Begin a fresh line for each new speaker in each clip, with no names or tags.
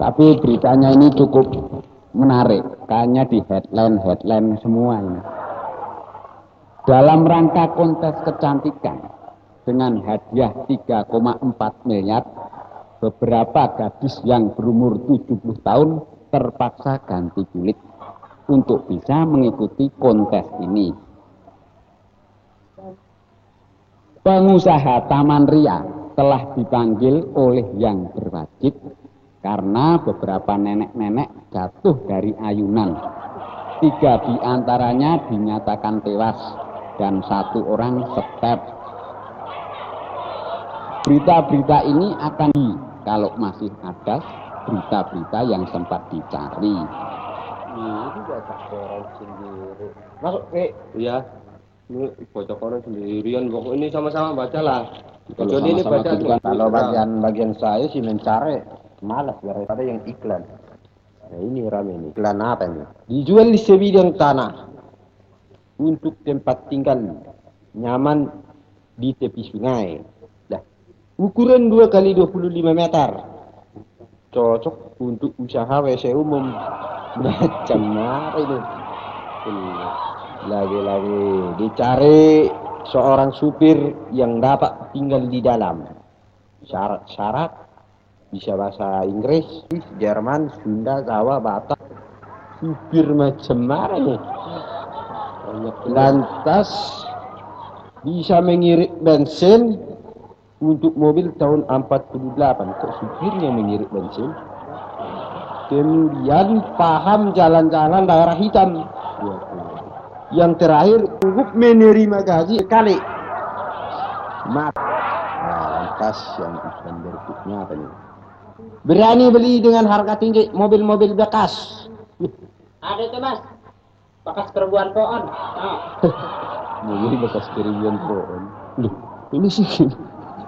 Tapi beritanya ini cukup menarik, kayaknya di headline semua ini. Dalam rangka kontes kecantikan dengan hadiah 3,4 miliar, beberapa gadis yang berumur 70 tahun terpaksa ganti kulit untuk bisa mengikuti kontes ini. Pengusaha Taman Ria telah dipanggil oleh yang berwajib karena beberapa nenek-nenek jatuh dari ayunan. 3 di antaranya dinyatakan tewas dan 1 orang step. Berita-berita ini akan kalau masih ada berita-berita yang sempat dicari.
Ini juga orang sendiri. Masuk, iya. Ini baca koran sendirian. Pokok ini sama-sama bacalah.
Kalau
ini baca
gitu kan,
kalau bagian saya sih mencari malas daripada yang iklan. Nah, ini rame ini. Iklan apa ini? Dijual di sebidang tanah untuk tempat tinggal nyaman di tepi sungai. Dah. Ukuran 2 kali 25 meter. Cocok untuk usaha WC umum. Macam apa itu? Lagi-lagi dicari seorang supir yang dapat tinggal di dalam. Syarat-syarat bisa bahasa Inggris, Jerman, Sunda, Jawa, Batak. Supir macam mana nih? Lantas bisa mengirit bensin untuk mobil tahun 48. Kok supirnya mengirit bensin? Kemudian paham jalan-jalan daerah hitam. Yang terakhir cukup menerima gaji sekali. Nah, lantas yang iklan berikutnya apa nih? Berani beli dengan harga tinggi mobil-mobil bekas.
Ada itu mas, bekas keribuan pohon.
Mobil bekas keribuan pohon. Loh, ini sih.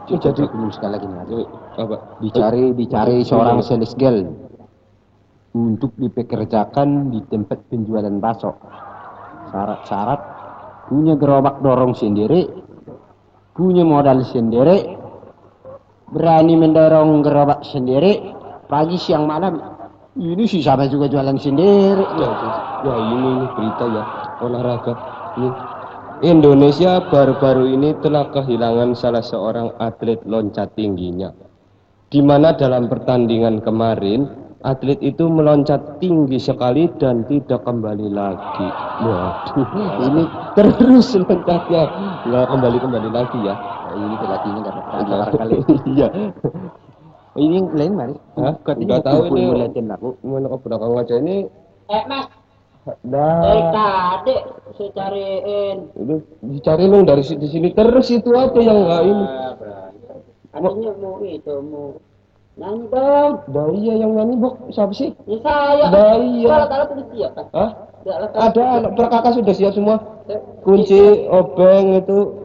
Jadi sekali lagi nih.
Apa?
Dicari seorang sales girl untuk dipekerjakan di tempat penjualan bakso. Syarat-syarat punya gerobak dorong sendiri, punya modal sendiri, berani mendorong gerobak sendiri, pagi siang malam. Ini sih sama juga jualan sendiri.
Ya ini berita ya, olahraga. Ini Indonesia baru-baru ini telah kehilangan salah seorang atlet loncat tingginya. Di mana dalam pertandingan kemarin atlet itu meloncat tinggi sekali dan tidak kembali lagi. Waduh, ini terus loncatnya, nggak kembali lagi ya.
Ini pelatihnya dapat kali. Iya. Ini lain mari.
Hah? Nggak tahu ini.
Ngeliatin aku.
Mana ke belakang aja ini?
Mas.
Dah.
Dari tadi saya cariin.
Itu dicari dong dari sini terus itu apa yang nggak ini?
Katanya mau nyanyi dong.
Dah iya yang nyanyi Bok, siapa sih?
Ya saya.
Dah iya.
Kalau sudah siap kan?
Hah? Ada perkakas sudah siap semua. Kunci obeng itu,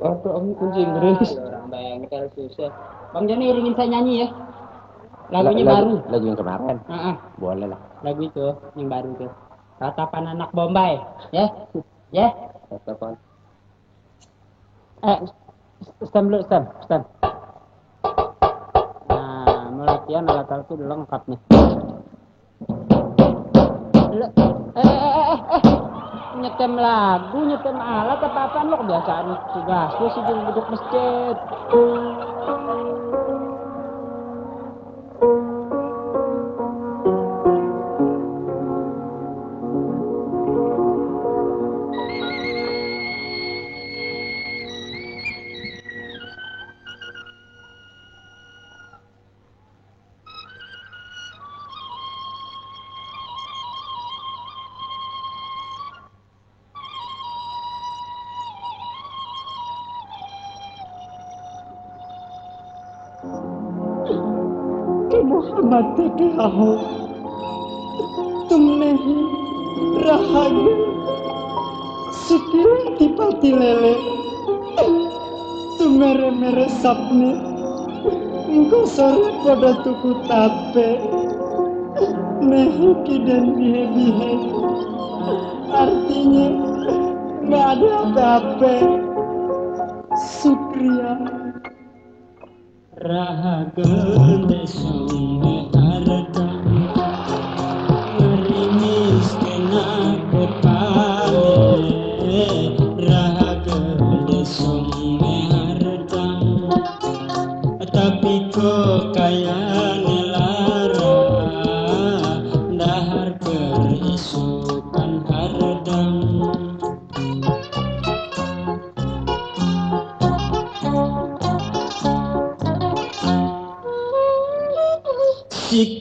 kunci Inggris.
Orang bayang kalau susah. Bang Joni iringin saya nyanyi ya. Lagunya baru.
Lagu yang kemarin. Boleh lah.
Lagu itu yang baru tuh. Ratapan anak Bombay, ya? Ya?
Ratapan.
Stem dulu, stem. Nah, mau latihan alat-alat itu udah lengkap nih. Nyetem lagu, nyetem alat apa-apaan lo kebiasaan tugas lu sih duduk masjid.
Muhammad Tekehaho Tumnehi Rahaga Sikil Tipati Lele Tumere-mere sapne Engkau sore pada tuku tape Nehi dan bihe-bihe Artinya nggak ada apa-apa Sukriya Rahaga Desune Arata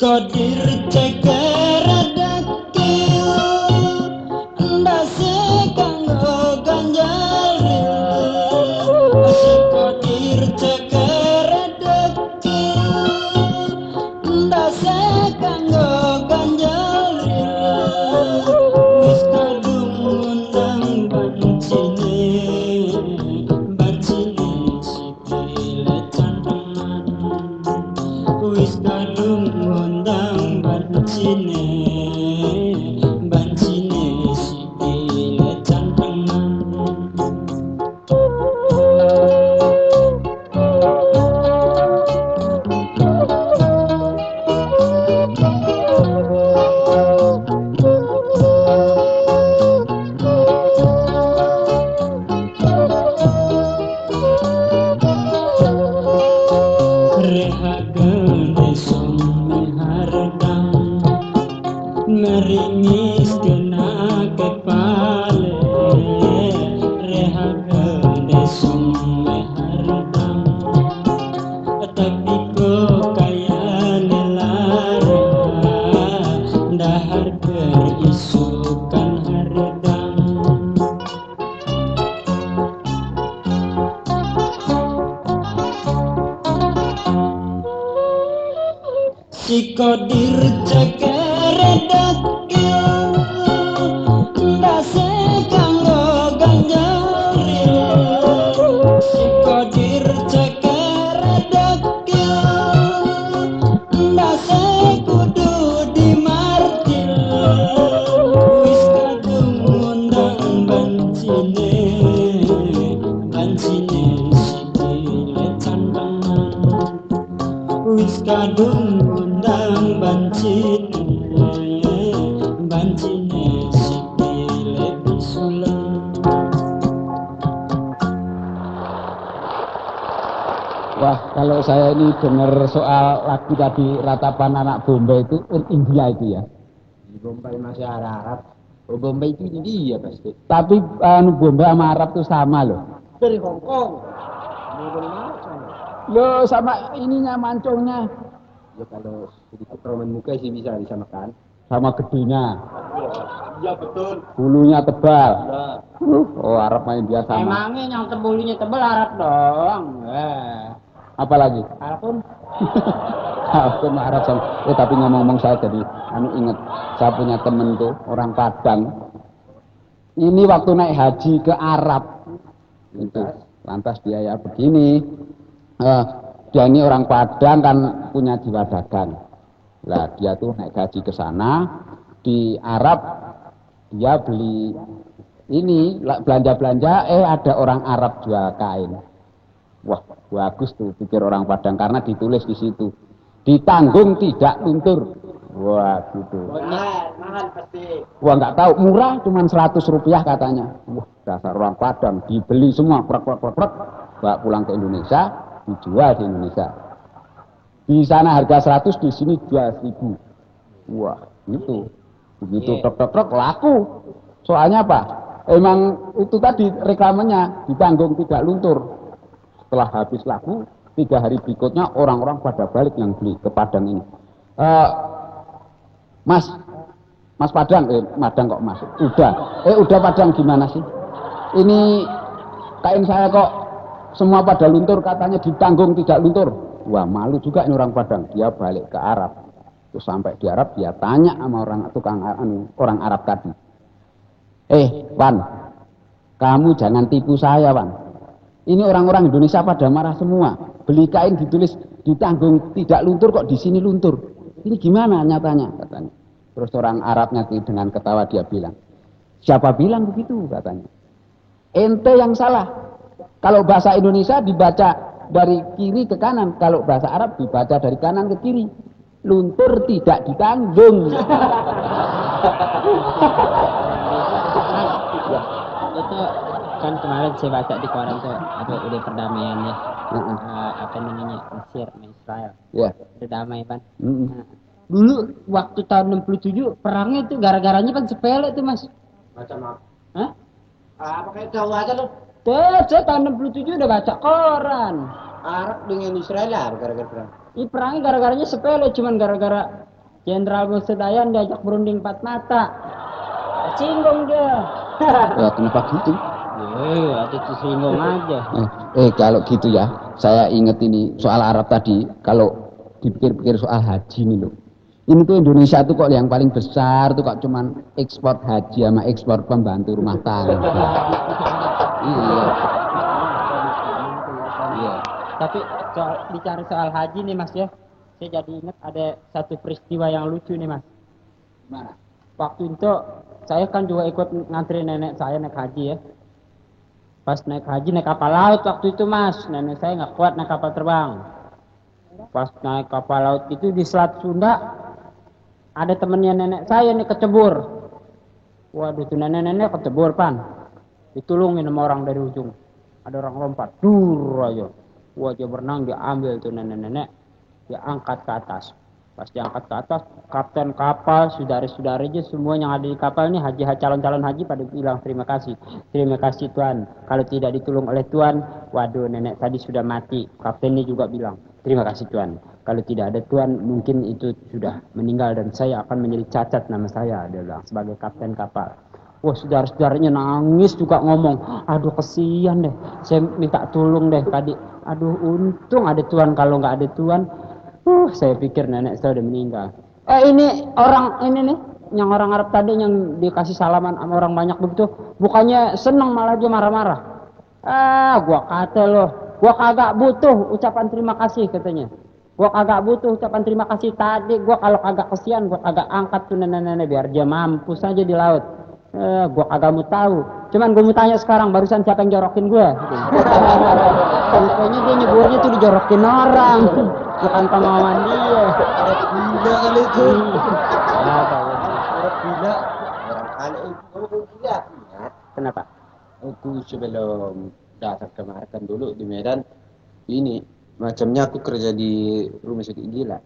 kodir cekeradakil ndase kanggo ganjaril si kodir cekeradakil ndase kanggo ganjaril wis kadung undang bancine sikile canteman wis kadung undang bancine sikile canteman rehagene sume hardang meringis kena kepale rehagene sume hardang tapi kok kaya nelara dahar kerisukan hardang si kodir cekeradakil ndase kanggo ganjaril si kodir cekeradakil ndase kudu dimartil wis kadung undang bancine sikile candangan wis kadung undang bancine sikile bisulan.
Wah, kalau saya ini dengar soal lagu tadi Ratapan Anak Bombay itu India itu ya.
Di Bombay masih Arab. Oh, Bombay itu India pasti.
Tapi Bombay sama Arab itu sama loh.
Dari Hong Kong. Dari mana sana?
Loh, sama ininya mancungnya.
Ya kalau sedikit roman muka sih bisa disamakan.
Sama gedenya.
Iya betul.
Bulunya tebal.
Ya.
Oh, Arab main dia sama.
Emangnya yang bulunya tebal Arab dong.
Apalagi?
Arab pun.
Aku Arab sama. Tapi ngomong-ngomong saya jadi ingat saya punya temen tuh orang Padang. Ini waktu naik haji ke Arab. Itu lantas dia ya begini. Dia ini orang Padang kan punya jiwa dagang. Lah dia tuh naik haji ke sana di Arab, dia beli ini belanja-belanja, ada orang Arab jual kain. Wah, bagus tuh pikir orang Padang karena ditulis di situ. Ditanggung tidak luntur. Wah, gitu.
Mahal pasti.
Wah, nggak tahu, murah cuman 100 rupiah katanya. Wah, dasar orang Padang, dibeli semua, prek, bawa pulang ke Indonesia, dijual di Indonesia. Di sana harga 100, di sini jual 1000. Wah, gitu. Begitu truk laku. Soalnya apa? Emang itu tadi reklamenya ditanggung tidak luntur. Setelah habis laku, 3 hari berikutnya orang-orang pada balik yang beli ke Padang ini. Mas Padang, Madang kok Mas? Udah Padang gimana sih? Ini kain saya kok semua pada luntur, katanya ditanggung tidak luntur. Wah, malu juga ini orang Padang. Dia balik ke Arab. Terus sampai di Arab dia tanya sama orang Arab tadi. Wan, kamu jangan tipu saya, Wan. Ini orang-orang Indonesia pada marah semua. Beli kain ditulis ditanggung tidak luntur, kok di sini luntur. Ini gimana nyatanya katanya. Terus orang Arabnya dengan ketawa dia bilang, siapa bilang begitu katanya. Ente yang salah. Kalau bahasa Indonesia dibaca dari kiri ke kanan, kalau bahasa Arab dibaca dari kanan ke kiri. Luntur tidak ditanggung.
Itu kan kemarin saya baca di koran tuh ada ide perdamaiannya. Apa namanya, Mesir sama Israel.
Ya.
Udah damai kan. Dulu waktu tahun 67 perangnya itu gara-garanya kan sepele tuh Mas.
Macam apa?
Hah?
Apa kayak tahu aja lo?
Saya tahun 67 udah baca koran.
Arab dengan Israel lah gara-gara perang.
Ini perangnya gara-garanya sepele, cuman gara-gara Jenderal Musedayan diajak berunding 4 mata. Singgung dia.
Ya, kenapa gitu?
Ada singgung aja.
Kalau gitu ya, saya inget ini soal Arab tadi. Kalau dipikir-pikir soal haji nih loh. Ini tuh Indonesia tuh kok yang paling besar tuh kok cuman ekspor haji sama ekspor pembantu rumah tangga. Iya.
Iya. Tapi bicara soal haji nih Mas ya, saya jadi ingat ada satu peristiwa yang lucu nih Mas.
Gimana?
Waktu itu saya kan juga ikut ngantri nenek saya naik haji ya. Pas naik haji naik kapal laut waktu itu Mas, nenek saya nggak kuat naik kapal terbang. Pas naik kapal laut itu di Selat Sunda ada temennya nenek saya nih kecebur. Waduh tuh nenek-nenek kecebur pan. Ditulungin sama orang dari ujung. Ada orang lompat, dur aja. Wah dia berenang diambil tuh nenek-nenek, dia angkat ke atas. Pas diangkat ke atas, kapten kapal, saudara-saudaranya semua yang ada di kapal ini calon-calon haji pada bilang terima kasih Tuhan. Kalau tidak ditolong oleh Tuhan, waduh nenek tadi sudah mati. Kaptennya juga bilang terima kasih Tuhan. Kalau tidak ada Tuhan mungkin itu sudah meninggal dan saya akan menjadi cacat nama saya, dia bilang sebagai kapten kapal. Wah saudara-saudaranya nangis juga ngomong, aduh kesian deh, saya minta tolong deh tadi. Aduh untung ada Tuhan, kalau nggak ada Tuhan, saya pikir nenek saya udah meninggal. Ini orang ini nih, yang orang Arab tadi yang dikasih salaman sama orang banyak begitu, bukannya seneng malah dia marah-marah. Gua kata loh, gua kagak butuh ucapan terima kasih katanya. Gua kagak butuh ucapan terima kasih tadi, gua kalau kagak kesian gua kagak angkat tuh nenek-nenek biar dia mampus aja di laut. Gua kagak mau tahu. Cuman gua mau tanya sekarang barusan siapa yang jorokin gua? Kayaknya dia nyeburnya tuh dijorokin orang. Bukan pengalaman dia.
Gila kali itu.
Orang
gila. Barangkali itu gila.
Kenapa?
Aku sebelum datang kemarin dulu di Medan, ini macamnya aku kerja di rumah sakit gila.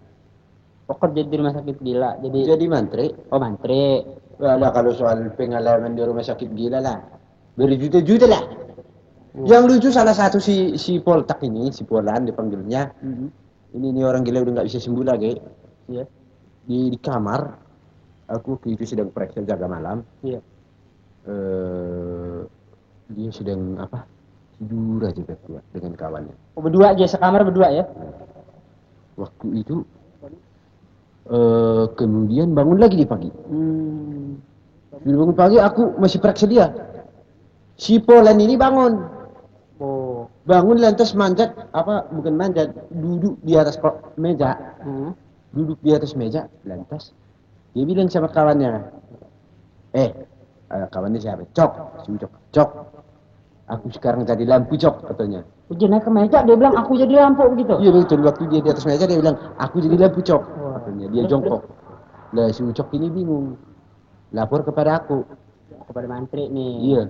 Oh kerja di rumah sakit gila.
Jadi mantri.
Oh mantri.
Lah kalau soal pengalaman di rumah sakit gila lah, berjuta-juta lah. Yang lucu salah satu si Poltak ini, si Polan dipanggilnya. Ini orang gila udah nggak bisa sembuh lagi.
Iya.
Di kamar, aku itu sedang periksa jaga malam.
Iya.
Dia sedang apa? Tidur aja berdua dengan kawannya.
Oh berdua aja sekamar berdua ya?
Waktu itu kemudian bangun lagi di pagi. Bangun pagi aku masih periksa dia. Si Polan ini bangun.
Oh.
Bangun lantas manjat bukan manjat, duduk di atas meja. Duduk di atas meja lantas dia bilang sama kawannya, kawannya siapa? Cok. Aku sekarang jadi lampu Cok katanya.
Dia naik ke meja dia bilang aku jadi lampu begitu.
Iya betul, waktu dia di atas meja dia bilang aku jadi lampu Cok katanya. Dia jongkok. Lah si Cok ini bingung. Lapor kepada aku.
Kepada mantri nih.
Iya.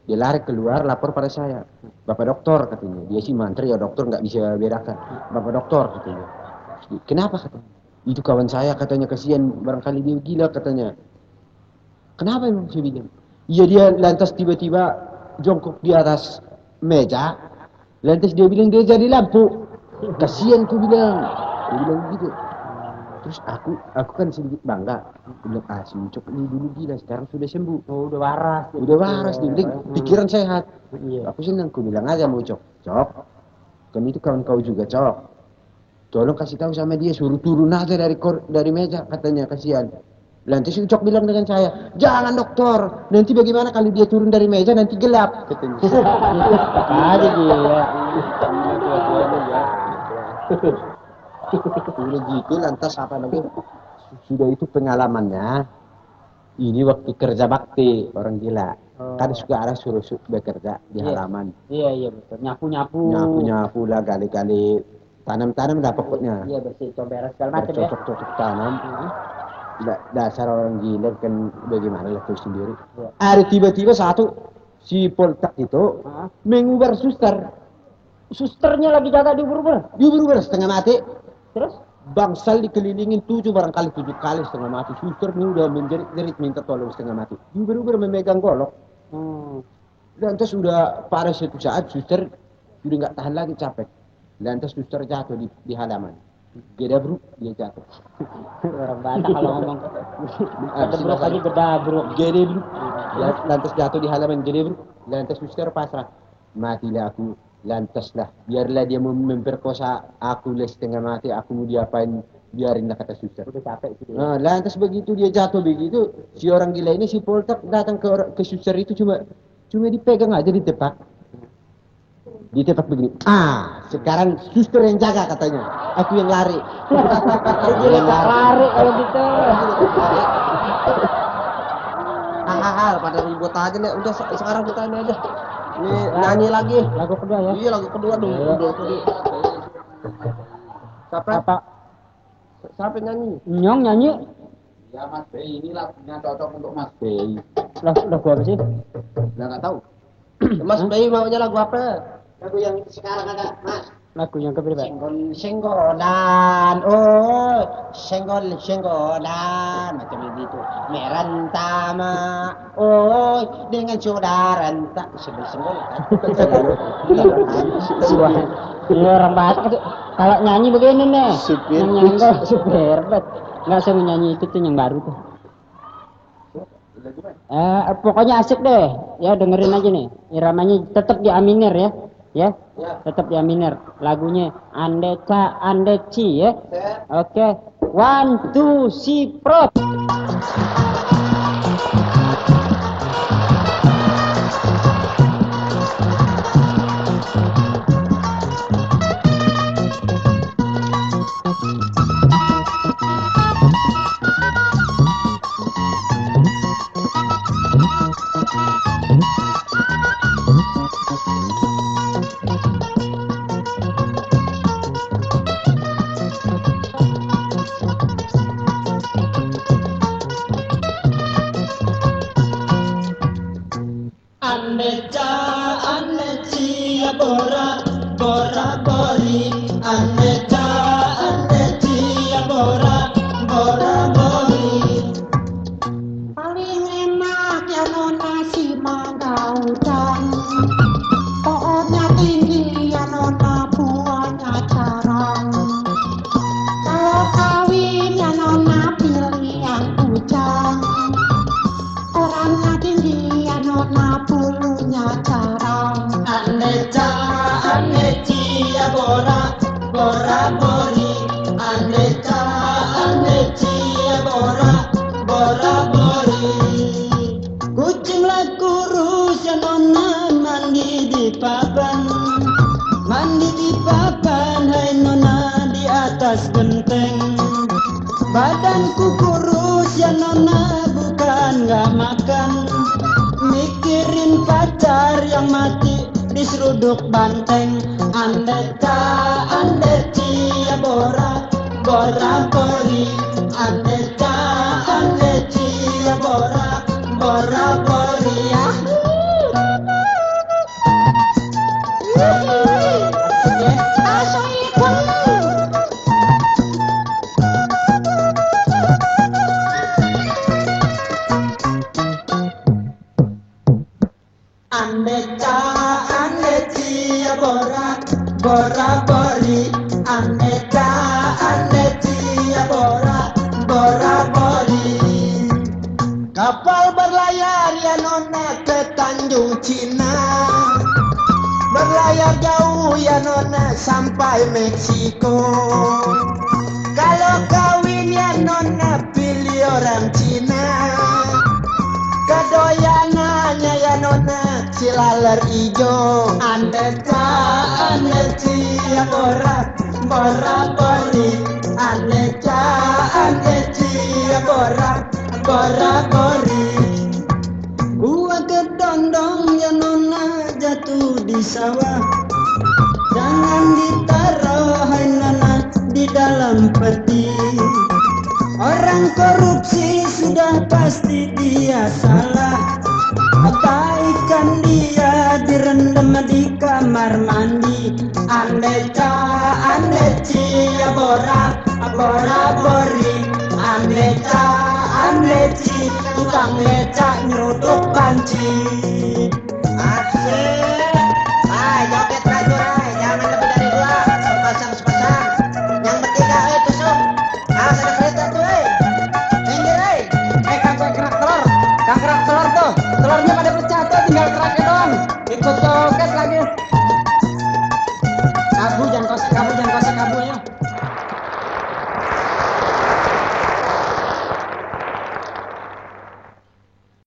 Dia lari keluar lapor pada saya. Bapak dokter katanya. Dia sih mantri ya dokter nggak bisa bedakan. Bapak dokter katanya. Kenapa katanya? Itu kawan saya katanya kasihan barangkali dia gila katanya. Kenapa emang saya bilang? Iya dia lantas tiba-tiba jongkok di atas meja. Lantas dia bilang dia jadi lampu. Kasihan ku bilang. Dia bilang begitu. Terus aku kan sedikit bangga. Bilang si Ucok ini dulu gila, sekarang sudah sembuh.
Oh, udah waras.
Udah waras, dia bilang pikiran sehat.
Iya.
Aku senang, aku bilang aja sama Ucok. Cok, kan itu kawan kau juga Cok. Tolong kasih tahu sama dia, suruh turun aja dari meja, katanya kasihan. Lantas Ucok bilang dengan saya, jangan dokter, nanti bagaimana kalau dia turun dari meja nanti gelap, katanya.
Aja dia.
Sudah gitu lantas apa lagi? Sudah itu pengalamannya. Ini waktu kerja bakti orang gila. Kan suka suruh bekerja di halaman.
Iya betul.
Nyapu lah kali-kali tanam-tanam lah pokoknya.
Iya bersih, beres segala macam ya.
Cocok tanam. Dasar orang gila kan bagaimana lah tahu sendiri. Ada tiba-tiba satu si Poltak itu mengubah suster.
Susternya lagi jaga di ubur-ubur
setengah mati.
Terus
bangsal dikelilingin 7 kali setengah mati. Suster ini udah menjerit-jerit minta tolong setengah mati. Ubur-ubur memegang golok. Lantas sudah pada suatu saat suster sudah nggak tahan lagi capek. Lantas suster jatuh di halaman. Gedabruk dia jatuh.
Orang Batak kalau ngomong gedebruk aja gedabruk.
Gedebruk. Lantas jatuh di halaman gedebruk. Lantas suster pasrah. Matilah aku. Lantaslah. Biarlah dia memperkosa aku setengah mati. Aku mau diapain. Biarinlah kata suster.
Udah capek gitu.
Nah, lantas begitu dia jatuh begitu. Si orang gila ini si Poltak datang ke suster itu cuma dipegang aja ditepak. Ditepak begini. Sekarang suster yang jaga katanya. Aku yang lari.
Jadi lari kalau gitu.
Pada ribut aja nih. Udah sekarang kita ini aja. Ini nyanyi lagi.
Lagu kedua ya.
Iya lagu kedua dong. Siapa nyanyi?
Nyong nyanyi.
Ya Mas Bey, ini lagunya cocok untuk Mas Bey.
Lagu apa sih?
Udah nggak tahu.
Mas Bayi maunya lagu apa?
Lagu yang sekarang ada, Mas.
Lagu yang keberapa?
Senggolan, oh senggolan macam begitu. Merantama, oh dengan saudara tak senggol kan.
Ini orang Batak tuh kalau nyanyi begini nih, yang nyanggol super bet. Nggak usah nyanyi itu tuh yang baru tuh. Pokoknya asik deh, ya dengerin aja nih. Iramanya tetap di A minor ya, tetap di A minor. Lagunya Andeca Andeci ya. Oke, 1, 2, 3, pro.
Andeca andeci bora bora bori Andeca andeci bora bora bori
Paling enak ya nona si mangga udang. Pohonnya tinggi ya nona buahnya jarang. Kalau kawin ya nona pilih yang bujang. Orangnya tinggi ya nona bulunya jarang.
Andeca andeci bora bora bori Andeca andeci bora bora bori Kucing lah kurus ya nona mandi di papan hai nona di atas genteng Badanku kurus ya nona bukan gak makan Mikirin pacar yang mati di seruduk banteng Andeca andeci bora bora bori Andeca andeci bora bora bori Andeca andeci bora bora bori Andeca andeci bora bora bori Kapal berlayar ya nona ke Tanjung Cina Berlayar jauh ya nona sampai Meksiko Kalau kawin ya nona pilih orang Cina Kedoyanannya ya nona silaler ijo Andeca andeci bora bora bori Andeca andeci bora bora bori Gua kedondong ya nona jatuh di sawah Jangan ditaruh hai nona di dalam peti Orang korupsi sudah pasti dia salah Abaikan dia direndam di kamar mandi Andeca andeci bora bora bori Andeca andeci tukang lecak nyeruduk panci Asik joget rajur jangan lebih dari 2 sepasang yang bertiga
joget lagi.